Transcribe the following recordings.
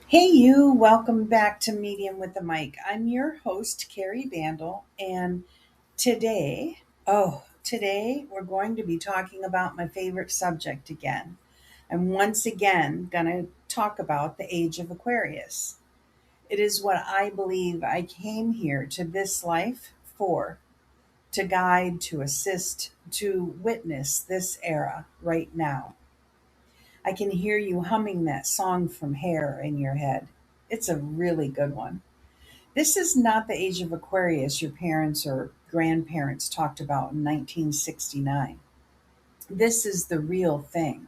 Hey, you, welcome back to Medium with the Mic. I'm your host, Kari Bandle, and today we're going to be talking about my favorite subject again. I'm once again going to talk about the Age of Aquarius. It is what I believe I came here to this life for, to guide, to assist, to witness this era right now. I can hear you humming that song from Hair in your head. It's a really good one. This is not the age of Aquarius your parents or grandparents talked about in 1969. This is the real thing.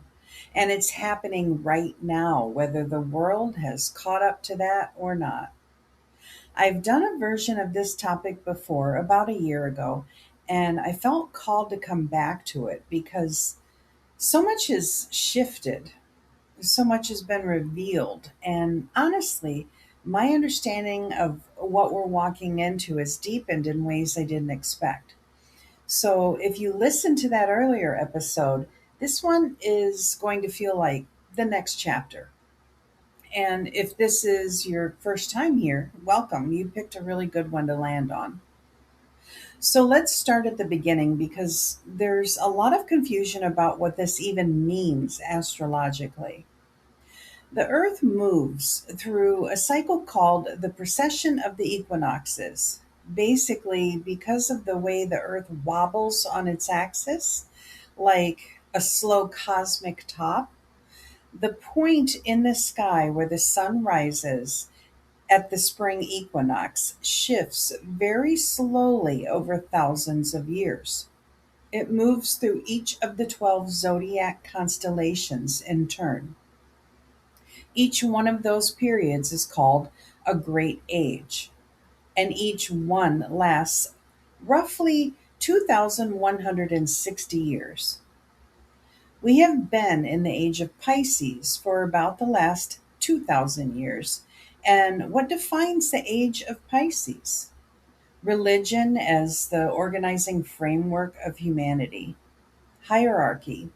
And it's happening right now, whether the world has caught up to that or not. I've done a version of this topic before about a year ago, and I felt called to come back to it because so much has shifted, so much has been revealed. And honestly, my understanding of what we're walking into has deepened in ways I didn't expect. So if you listen to that earlier episode, this one is going to feel like the next chapter. And if this is your first time here, welcome. You picked a really good one to land on. So let's start at the beginning because there's a lot of confusion about what this even means astrologically. The Earth moves through a cycle called the precession of the equinoxes. Basically, because of the way the Earth wobbles on its axis, like a slow cosmic top, the point in the sky where the sun rises at the spring equinox shifts very slowly over thousands of years. It moves through each of the 12 zodiac constellations in turn. Each one of those periods is called a great age, and each one lasts roughly 2,160 years. We have been in the age of Pisces for about the last 2,000 years. And what defines the age of Pisces? Religion as the organizing framework of humanity, hierarchy,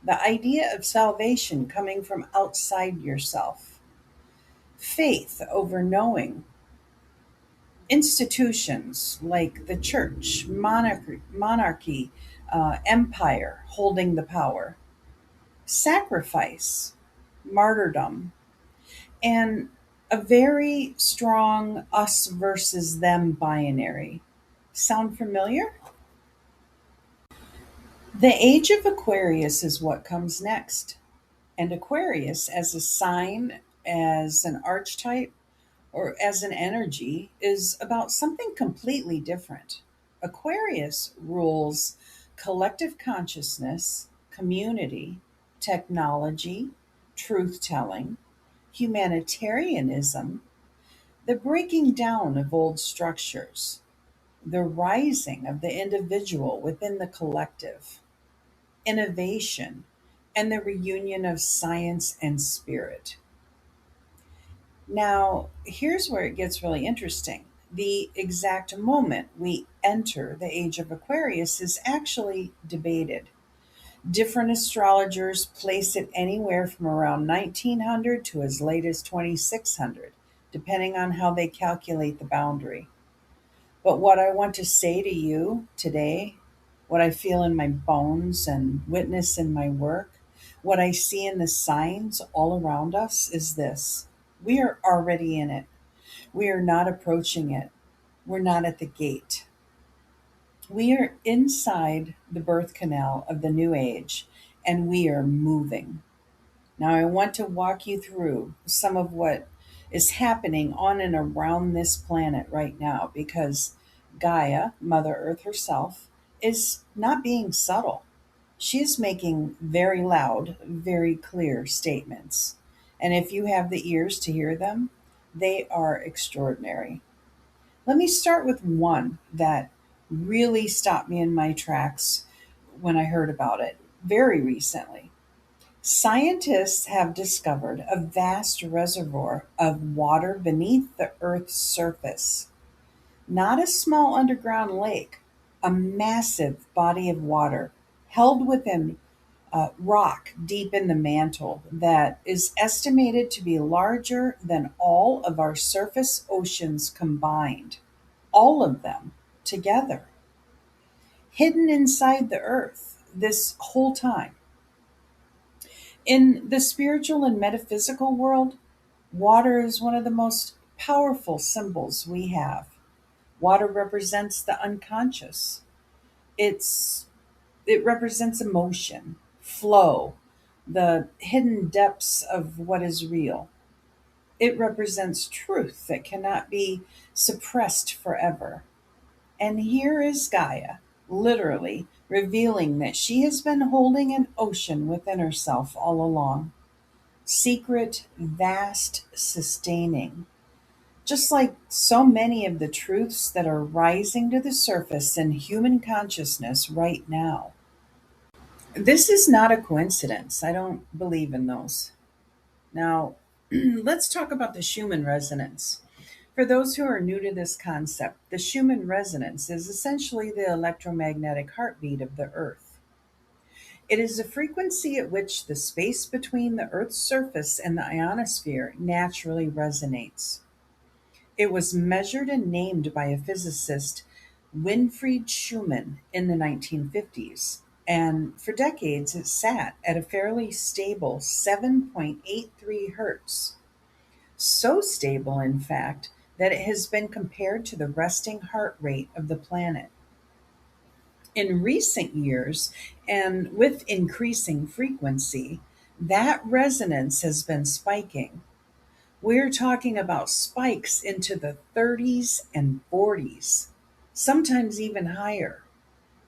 the idea of salvation coming from outside yourself, faith over knowing, institutions like the church, monarchy, empire holding the power, sacrifice, martyrdom, and a very strong us versus them binary. Sound familiar? The age of Aquarius is what comes next. And Aquarius, as a sign, as an archetype, or as an energy, is about something completely different. Aquarius rules collective consciousness, community, technology, truth telling, humanitarianism, the breaking down of old structures, the rising of the individual within the collective, innovation, and the reunion of science and spirit. Now, here's where it gets really interesting. The exact moment we enter the age of Aquarius is actually debated. Different astrologers place it anywhere from around 1900 to as late as 2600, depending on how they calculate the boundary. But what I want to say to you today, what I feel in my bones and witness in my work, what I see in the signs all around us is this: we are already in it. We are not approaching it. We're not at the gate. We are inside the birth canal of the new age, and we are moving. Now, I want to walk you through some of what is happening on and around this planet right now because Gaia, Mother Earth herself, is not being subtle. She is making very loud, very clear statements. And if you have the ears to hear them, they are extraordinary. Let me start with one that really stopped me in my tracks when I heard about it very recently. Scientists have discovered a vast reservoir of water beneath the Earth's surface. Not a small underground lake, a massive body of water held within rock deep in the mantle that is estimated to be larger than all of our surface oceans combined, all of them together, hidden inside the earth this whole time. In the spiritual and metaphysical world, water is one of the most powerful symbols we have. Water represents the unconscious. It's it represents emotion, flow, the hidden depths of what is real. It represents truth that cannot be suppressed forever. And here is Gaia, literally revealing that she has been holding an ocean within herself all along. Secret, vast, sustaining. Just like so many of the truths that are rising to the surface in human consciousness right now. This is not a coincidence. I don't believe in those. Now, let's talk about the Schumann resonance. For those who are new to this concept, the Schumann resonance is essentially the electromagnetic heartbeat of the Earth. It is the frequency at which the space between the Earth's surface and the ionosphere naturally resonates. It was measured and named by a physicist, Winfried Schumann, in the 1950s. And for decades, it sat at a fairly stable 7.83 hertz. So stable, in fact, that it has been compared to the resting heart rate of the planet. In recent years, and with increasing frequency, that resonance has been spiking. We're talking about spikes into the 30s and 40s, sometimes even higher.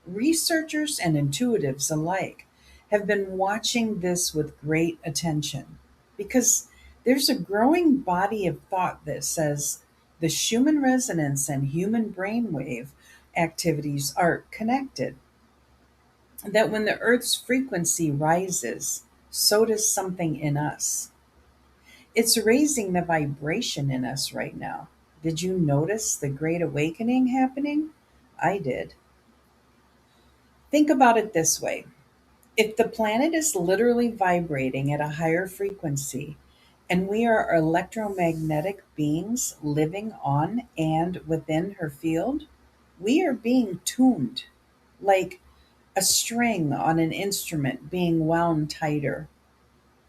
Researchers and intuitives alike have been watching this with great attention because there's a growing body of thought that says the Schumann resonance and human brainwave activities are connected, that when the Earth's frequency rises, so does something in us. It's raising the vibration in us right now. Did you notice the great awakening happening? I did. Think about it this way. If the planet is literally vibrating at a higher frequency, and we are electromagnetic beings living on and within her field, we are being tuned, like a string on an instrument being wound tighter,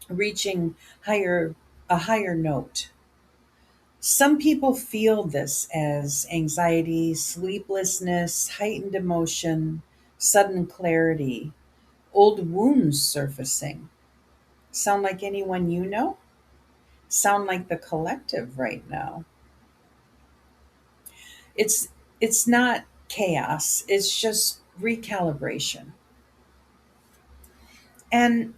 reaching higher a higher note. Some people feel this as anxiety, sleeplessness, heightened emotion, sudden clarity, old wounds surfacing. Sound like anyone you know? Sound like the collective right now. It's it's not chaos, it's just recalibration. And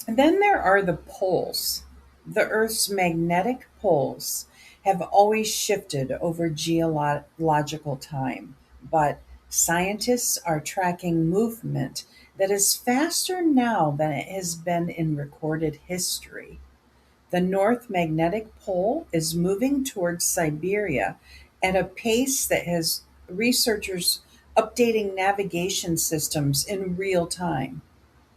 then there are the poles. The Earth's magnetic poles have always shifted over geological time, but scientists are tracking movement that is faster now than it has been in recorded history. The North Magnetic Pole is moving towards Siberia at a pace that has researchers updating navigation systems in real time.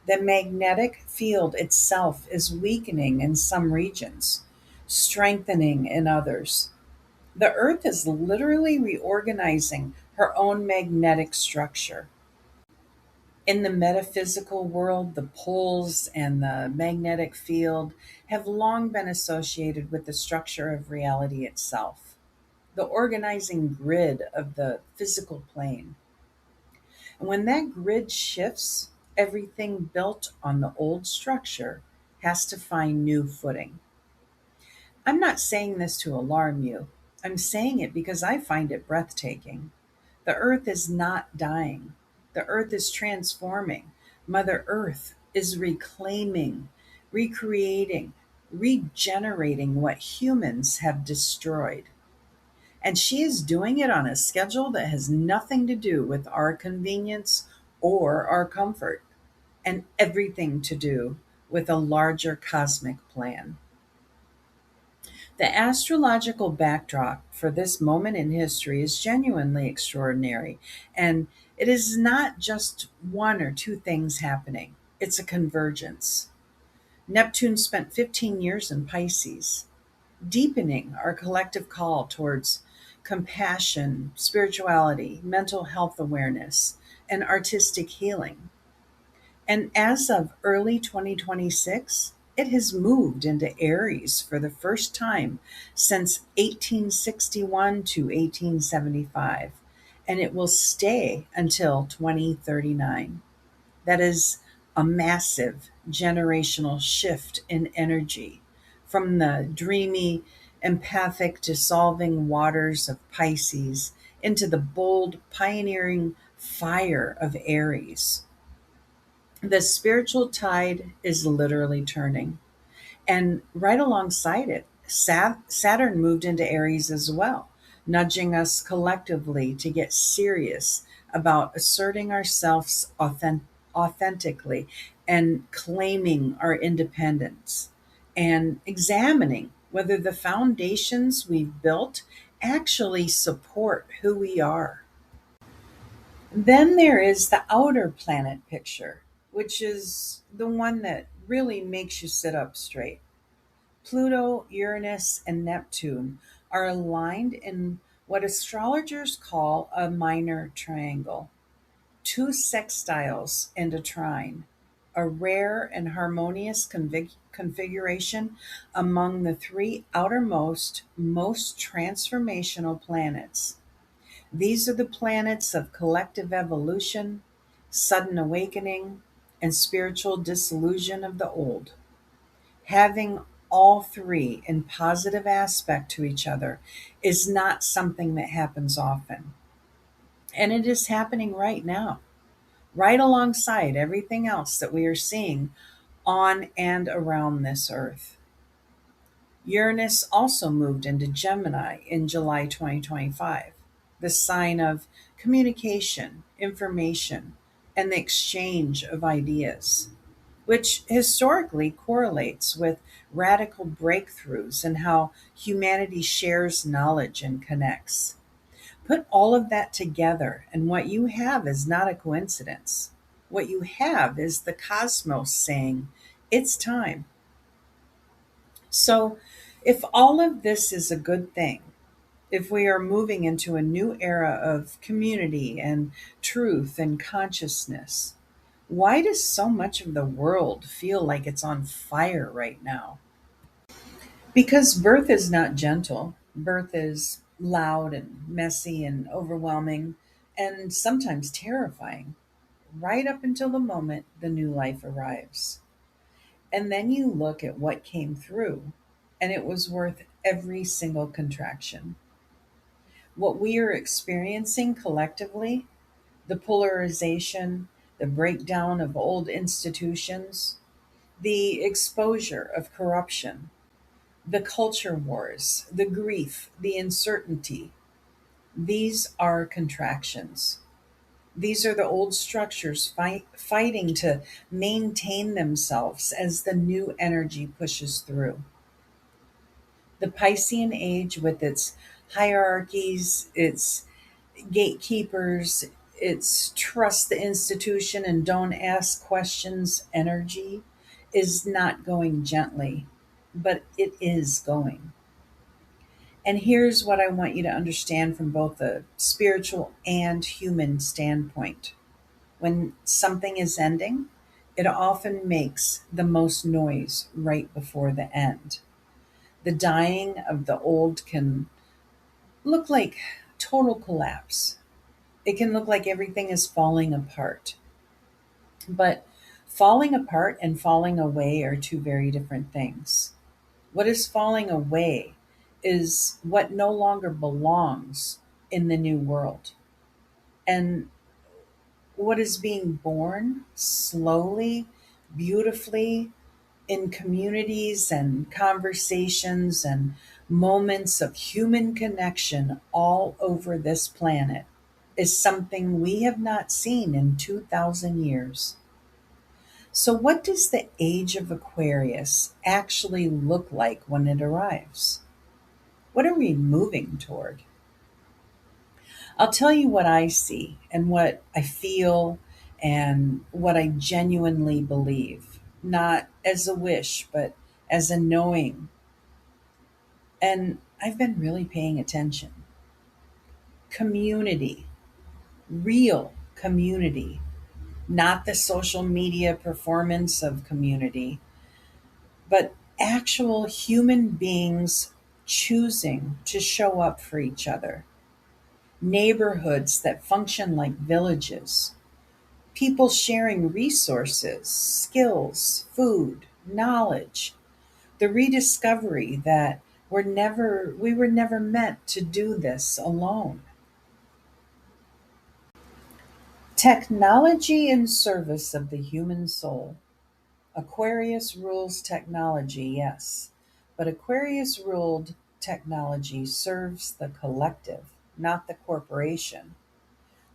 The magnetic field itself is weakening in some regions, strengthening in others. The Earth is literally reorganizing her own magnetic structure. In the metaphysical world, the poles and the magnetic field have long been associated with the structure of reality itself, the organizing grid of the physical plane. And when that grid shifts, everything built on the old structure has to find new footing. I'm not saying this to alarm you. I'm saying it because I find it breathtaking. The earth is not dying. The earth is transforming. Mother Earth is reclaiming, recreating, regenerating what humans have destroyed. And she is doing it on a schedule that has nothing to do with our convenience or our comfort, and everything to do with a larger cosmic plan. The astrological backdrop for this moment in history is genuinely extraordinary, and it is not just one or two things happening. It's a convergence. Neptune spent 15 years in Pisces, deepening our collective call towards compassion, spirituality, mental health awareness, and artistic healing. And as of early 2026, it has moved into Aries for the first time since 1861 to 1875, and it will stay until 2039. That is a massive generational shift in energy from the dreamy, empathic, dissolving waters of Pisces into the bold, pioneering fire of Aries. The spiritual tide is literally turning. And right alongside it, Saturn moved into Aries as well, nudging us collectively to get serious about asserting ourselves authentically and claiming our independence and examining whether the foundations we've built actually support who we are. Then there is the outer planet picture, which is the one that really makes you sit up straight. Pluto, Uranus, and Neptune are aligned in what astrologers call a minor triangle, two sextiles and a trine, a rare and harmonious configuration among the three outermost, most transformational planets. These are the planets of collective evolution, sudden awakening, and spiritual dissolution of the old. Having all three in positive aspect to each other is not something that happens often. And it is happening right now, right alongside everything else that we are seeing on and around this earth. Uranus also moved into Gemini in July 2025, the sign of communication, information, and the exchange of ideas, which historically correlates with radical breakthroughs in how humanity shares knowledge and connects. Put all of that together, and what you have is not a coincidence. What you have is the cosmos saying, it's time. So, if all of this is a good thing, if we are moving into a new era of community and truth and consciousness, why does so much of the world feel like it's on fire right now? Because birth is not gentle. Birth is loud and messy and overwhelming and sometimes terrifying, right up until the moment the new life arrives. And then you look at what came through, and it was worth every single contraction. What we are experiencing collectively, the polarization, the breakdown of old institutions, the exposure of corruption, the culture wars, the grief, the uncertainty, these are contractions. These are the old structures fighting to maintain themselves as the new energy pushes through. The Piscean age, with its hierarchies, its gatekeepers, its trust the institution and don't ask questions energy, is not going gently, but it is going. And here's what I want you to understand from both a spiritual and human standpoint. When something is ending, it often makes the most noise right before the end. The dying of the old can look like total collapse. It can look like everything is falling apart. But falling apart and falling away are two very different things. What is falling away is what no longer belongs in the new world. And what is being born slowly, beautifully, in communities and conversations and moments of human connection all over this planet is something we have not seen in 2,000 years. So, what does the age of Aquarius actually look like when it arrives? What are we moving toward? I'll tell you what I see and what I feel and what I genuinely believe, not as a wish, but as a knowing. And I've been really paying attention. Community, real community, not the social media performance of community, but actual human beings choosing to show up for each other. Neighborhoods that function like villages, people sharing resources, skills, food, knowledge, the rediscovery that we were never meant to do this alone. Technology in service of the human soul. Aquarius rules technology, yes, but Aquarius ruled technology serves the collective, not the corporation.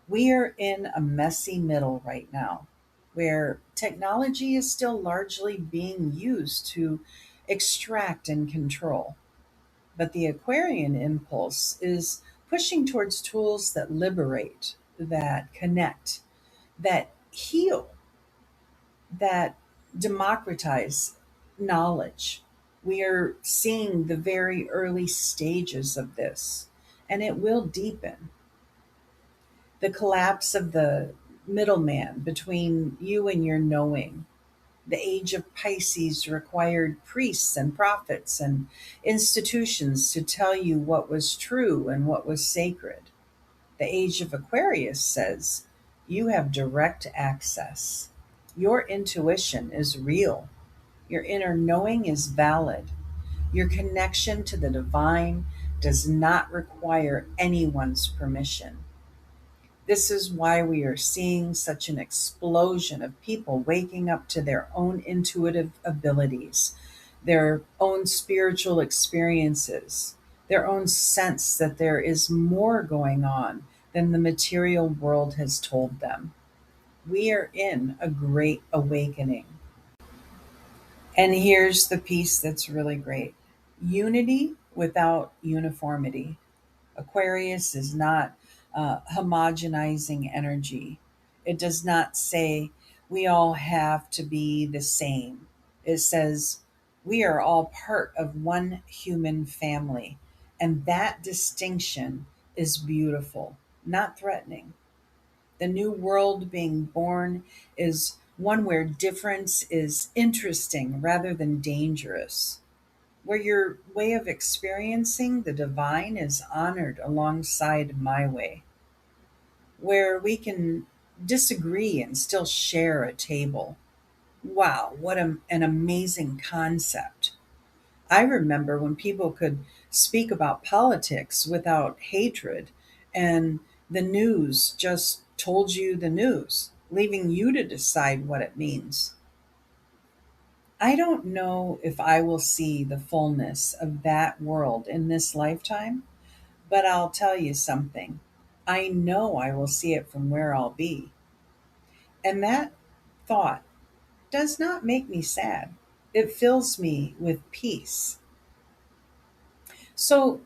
We are in a messy middle right now where technology is still largely being used to extract and control. But the Aquarian impulse is pushing towards tools that liberate, that connect, that heal, that democratize knowledge. We are seeing the very early stages of this, and it will deepen. The collapse of the middleman between you and your knowing. The age of Pisces required priests and prophets and institutions to tell you what was true and what was sacred. The age of Aquarius says you have direct access. Your intuition is real. Your inner knowing is valid. Your connection to the divine does not require anyone's permission. This is why we are seeing such an explosion of people waking up to their own intuitive abilities, their own spiritual experiences, their own sense that there is more going on than the material world has told them. We are in a great awakening. And here's the piece that's really great: unity without uniformity. Aquarius is not homogenizing energy. It does not say we all have to be the same. It says we are all part of one human family. And that distinction is beautiful, not threatening. The new world being born is one where difference is interesting rather than dangerous, where your way of experiencing the divine is honored alongside my way, where we can disagree and still share a table. Wow, what an amazing concept. I remember when people could speak about politics without hatred, and the news just told you the news, leaving you to decide what it means. I don't know if I will see the fullness of that world in this lifetime, but I'll tell you something. I know I will see it from where I'll be. And that thought does not make me sad. It fills me with peace. So,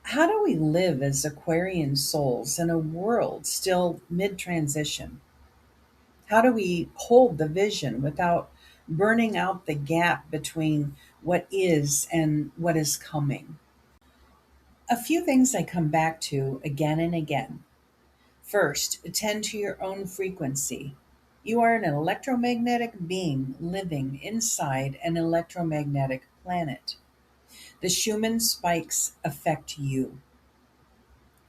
how do we live as Aquarian souls in a world still mid transition? How do we hold the vision without burning out the gap between what is and what is coming? A few things I come back to again and again. First, attend to your own frequency. You are an electromagnetic being living inside an electromagnetic planet. The Schumann spikes affect you.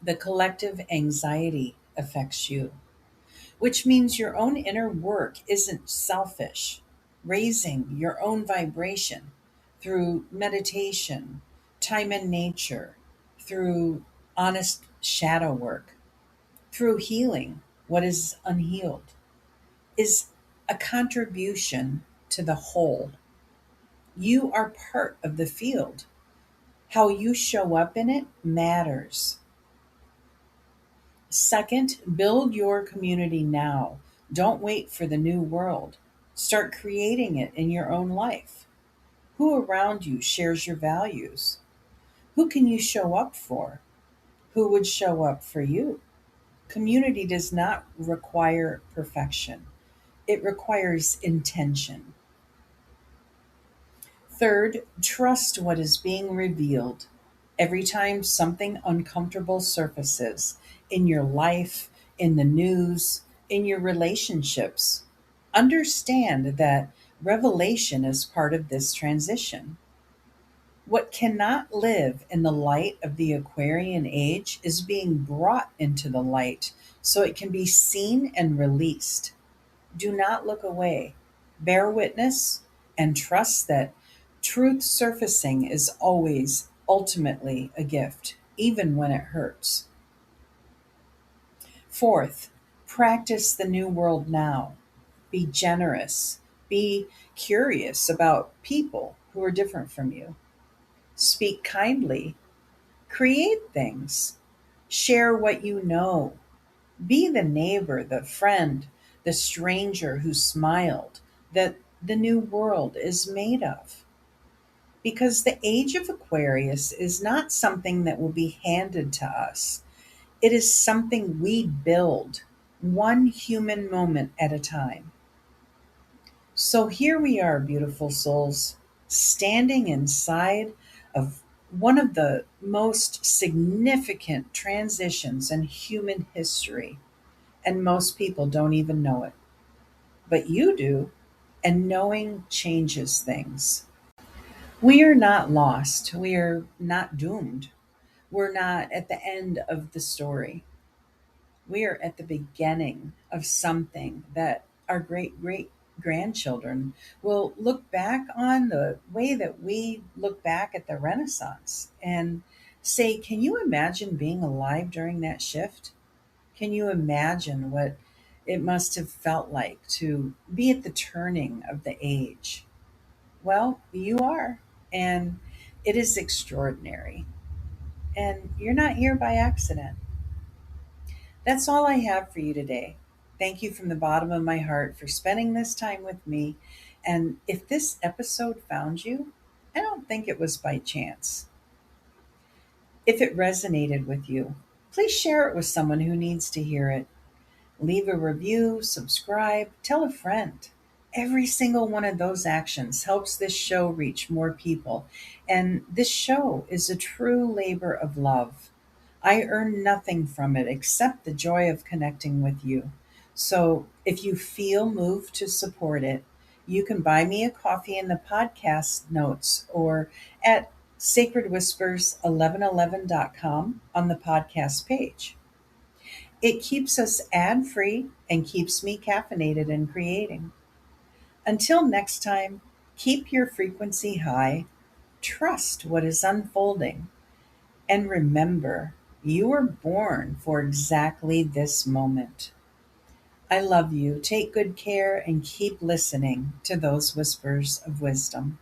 The collective anxiety affects you, which means your own inner work isn't selfish. Raising your own vibration through meditation, time in nature, through honest shadow work, through healing what is unhealed, is a contribution to the whole. You are part of the field. How you show up in it matters. Second, build your community now. Don't wait for the new world. Start creating it in your own life. Who around you shares your values? Who can you show up for? Who would show up for you? Community does not require perfection, it requires intention. Third, trust what is being revealed. Every time something uncomfortable surfaces in your life, in the news, in your relationships, understand that revelation is part of this transition. What cannot live in the light of the Aquarian age is being brought into the light so it can be seen and released. Do not look away. Bear witness and trust that truth surfacing is always ultimately a gift, even when it hurts. Fourth, practice the new world now. Be generous. Be curious about people who are different from you. Speak kindly. Create things. Share what you know. Be the neighbor, the friend, the stranger who smiled that the new world is made of. Because the age of Aquarius is not something that will be handed to us, it is something we build one human moment at a time. So here we are, beautiful souls, standing inside of one of the most significant transitions in human history, and most people don't even know it. But you do, and knowing changes things. We are not lost. We are not doomed. We're not at the end of the story. We are at the beginning of something that our great great grandchildren will look back on the way that we look back at the Renaissance and say, can you imagine being alive during that shift? Can you imagine what it must have felt like to be at the turning of the age? Well, you are, and it is extraordinary. And you're not here by accident. That's all I have for you today. Thank you from the bottom of my heart for spending this time with me. And if this episode found you, I don't think it was by chance. If it resonated with you, please share it with someone who needs to hear it. Leave a review, subscribe, tell a friend. Every single one of those actions helps this show reach more people. And this show is a true labor of love. I earn nothing from it except the joy of connecting with you. So if you feel moved to support it, you can buy me a coffee in the podcast notes or at sacredwhispers1111.com on the podcast page. It keeps us ad free and keeps me caffeinated in creating. Until next time, keep your frequency high, trust what is unfolding, and remember you were born for exactly this moment. I love you. Take good care and keep listening to those whispers of wisdom.